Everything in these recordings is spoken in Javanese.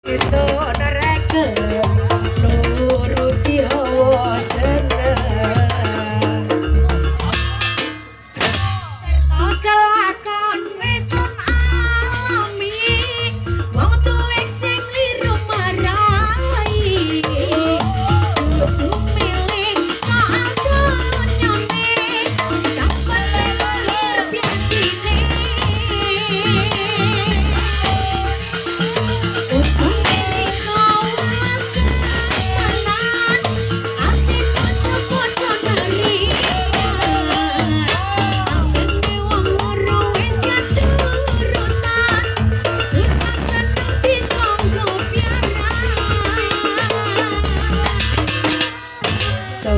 Sonareken nuruti hawa seneng kelakon wesun alami wong tuwek sing liru marai kudu milih soal dunyane dapat lelir biatine kudu milih kawas tenan ati podo-podo narian angene wong loro wis katurutan susah seneng disanggo piaran so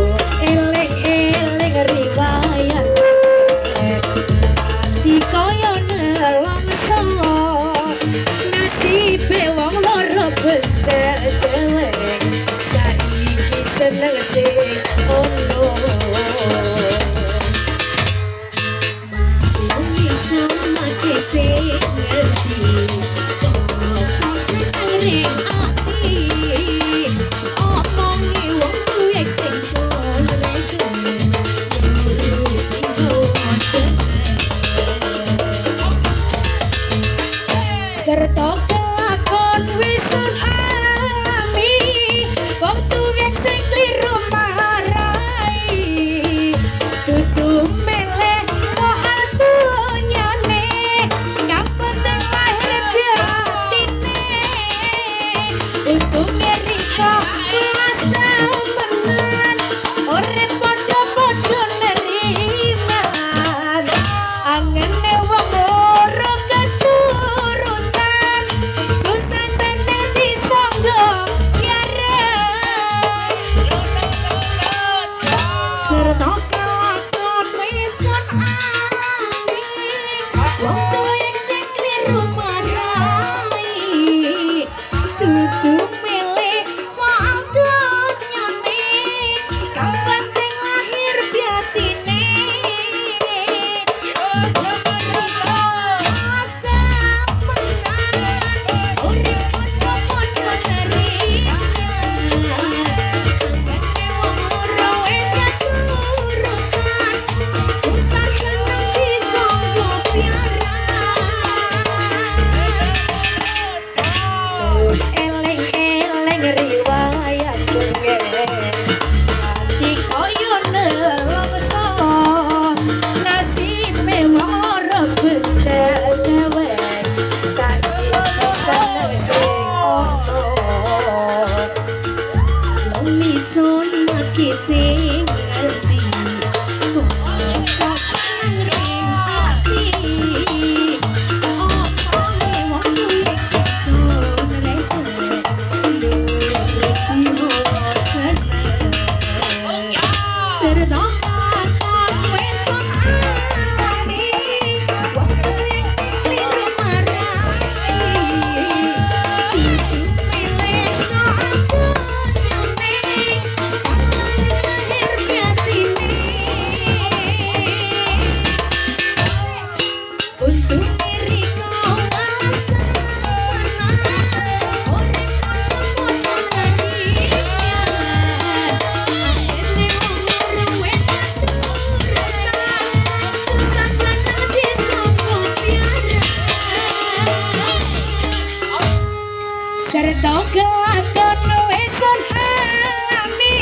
eling-eling riwayat ati kaya nelongso nasibe wong loro becek-celek saiki seneng sing ono bumi sama kesing ngerti apa seneng ati omongi wong tuwek sing sonreken nuruti hawa serta kelakon wisun alami wong tuwek sing kliru marai dudu meleh soal dunyane kang penting lahir biatine untunge rika kelas temenan urip padha-padha neriman angene wong loro keturutan susah seneng disanggo piaran serta kelakon wesun alami wong tuwek sing kliru marai dudu milih soal dunyane kang penting lahir biatine kelas temenan urip padha-padha nerian angene wong loro wis katurutan susah seneng disanggo piaran sun eling-eling riwayat bengen ati kaya nelongso nasibe wong loro becek-celek saiki seneng sing ono bumi sama kesing ngerti apa seneng ati omongi wong tuwek sing sonreken nuruti hawa seneng serta kelakon wesun alami wong tuwek sing kliru marai dudu milih soal dunyane kang lahir biatine untunge rika kelas temenan urip padha-padha nerian angene wong loro wis katurutan susah seneng disanggo piaran serta kelakon wesun alami